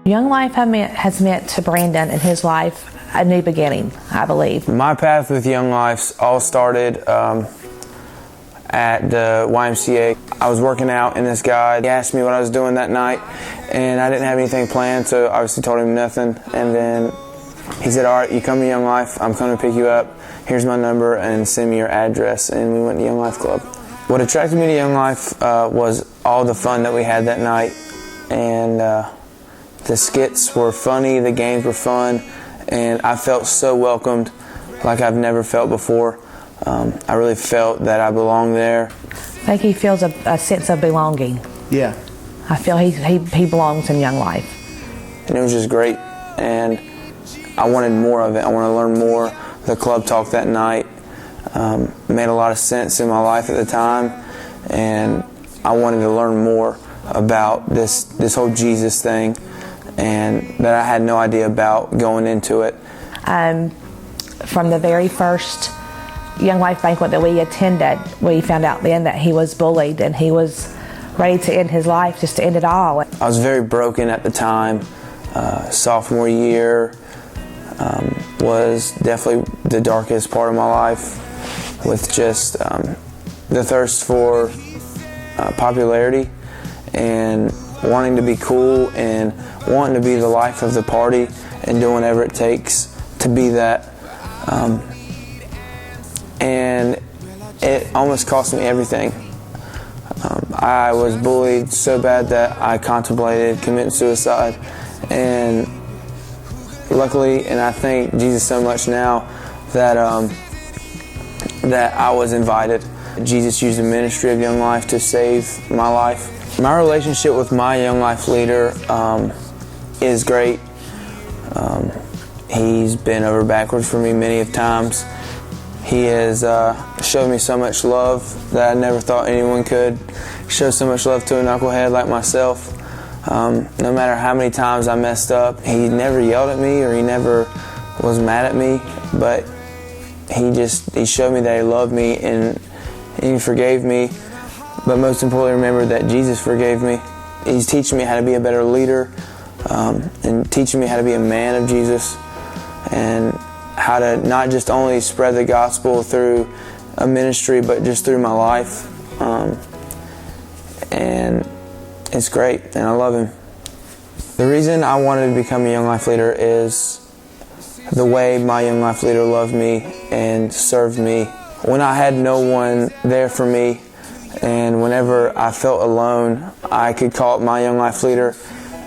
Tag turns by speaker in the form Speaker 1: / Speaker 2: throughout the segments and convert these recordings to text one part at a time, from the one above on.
Speaker 1: Young Life has meant to Brandon in his life a new beginning, I believe.
Speaker 2: My path with Young Life all started at the YMCA. I was working out and this guy, he asked me what I was doing that night, and I didn't have anything planned, so I obviously told him nothing. And then he said, all right, you come to Young Life, I'm coming to pick you up. Here's my number and send me your address. And we went to Young Life Club. What attracted me to Young Life was all the fun that we had that night. And the skits were funny, the games were fun, and I felt so welcomed like I've never felt before. I really felt that I belonged there.
Speaker 1: I think he feels a sense of belonging.
Speaker 2: Yeah.
Speaker 1: I feel he belongs in Young Life.
Speaker 2: And it was just great, and I wanted more of it. I wanted to learn more. The club talk that night made a lot of sense in my life at the time, and I wanted to learn more about this whole Jesus thing, and that I had no idea about going into it.
Speaker 1: From the very first Young Life banquet that we attended, we found out then that he was bullied and he was ready to end his life, just to end it all.
Speaker 2: I was very broken at the time. Sophomore year was definitely the darkest part of my life, with just the thirst for popularity and wanting to be cool and wanting to be the life of the party and doing whatever it takes to be that. And it almost cost me everything. I was bullied so bad that I contemplated committing suicide, and luckily, and I thank Jesus so much now that that I was invited. Jesus used the ministry of Young Life to save my life. My relationship with my Young Life leader is great. He's been over backwards for me many of times. He has showed me so much love that I never thought anyone could. Show so much love to a knucklehead like myself. No matter how many times I messed up, he never yelled at me or he never was mad at me, but he showed me that he loved me and he forgave me. But most importantly, remember that Jesus forgave me. He's teaching me how to be a better leader and teaching me how to be a man of Jesus, and how to not just only spread the gospel through a ministry, but just through my life. And it's great, and I love him. The reason I wanted to become a Young Life leader is the way my Young Life leader loved me and served me. When I had no one there for me, and whenever I felt alone, I could call up my Young Life leader,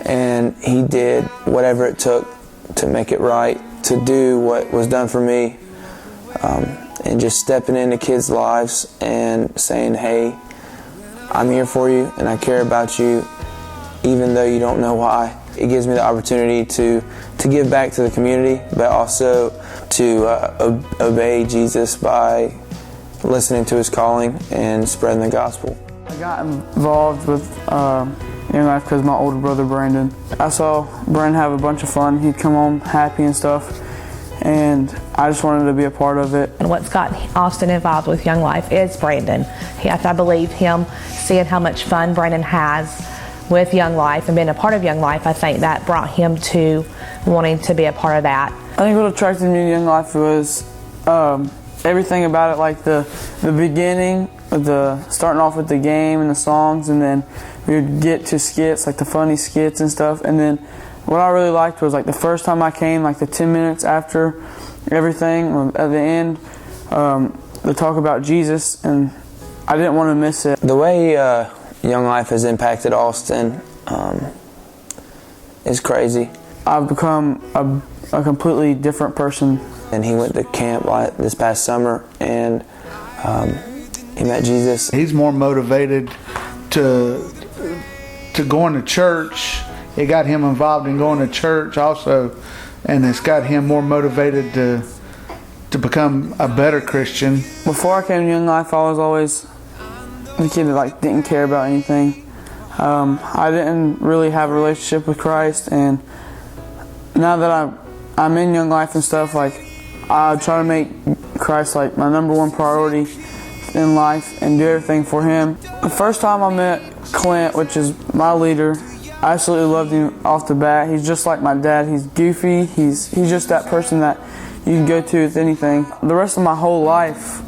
Speaker 2: and he did whatever it took to make it right, to do what was done for me, and just stepping into kids' lives and saying, hey, I'm here for you and I care about you, even though you don't know why. It gives me the opportunity to give back to the community, but also to obey Jesus by listening to his calling and spreading the gospel.
Speaker 3: I got involved with Young Life because my older brother Brandon. I saw Brandon have a bunch of fun. He'd come home happy and stuff, and I just wanted to be a part of it.
Speaker 1: And what's got Austin involved with Young Life is Brandon. I believe him seeing how much fun Brandon has with Young Life and being a part of Young Life, I think that brought him to wanting to be a part of that.
Speaker 3: I think what attracted me to Young Life was everything about it, like the beginning, the starting off with the game and the songs, and then we would get to skits, like the funny skits and stuff. And then what I really liked was like the first time I came, like the 10 minutes after everything, at the end, the talk about Jesus, and I didn't want to miss it.
Speaker 2: The way Young Life has impacted Austin is crazy.
Speaker 3: I've become a completely different person.
Speaker 2: And he went to camp this past summer, and he met Jesus.
Speaker 4: He's more motivated to going to church. It got him involved in going to church also, and it's got him more motivated to become a better Christian.
Speaker 3: Before I came to Young Life, I was always the kid that didn't care about anything. I didn't really have a relationship with Christ, and now that I'm in Young Life and stuff, I try to make Christ my number one priority in life and do everything for him. The first time I met Clint, which is my leader, I absolutely loved him off the bat. He's just like my dad. He's goofy. He's just that person that you can go to with anything. The rest of my whole life,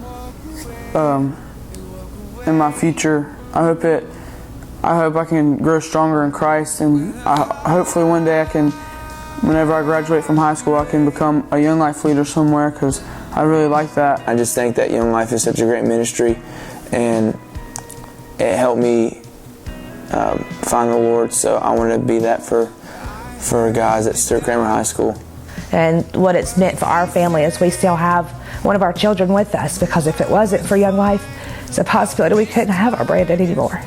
Speaker 3: in my future, I hope I can grow stronger in Christ, and hopefully one day whenever I graduate from high school, I can become a Young Life leader somewhere, because I really like that.
Speaker 2: I just think that Young Life is such a great ministry, and it helped me find the Lord, so I want to be that for guys at Stewart Cramer High School.
Speaker 1: And what it's meant for our family is we still have one of our children with us, because if it wasn't for Young Life, it's a possibility we couldn't have our Brandon anymore.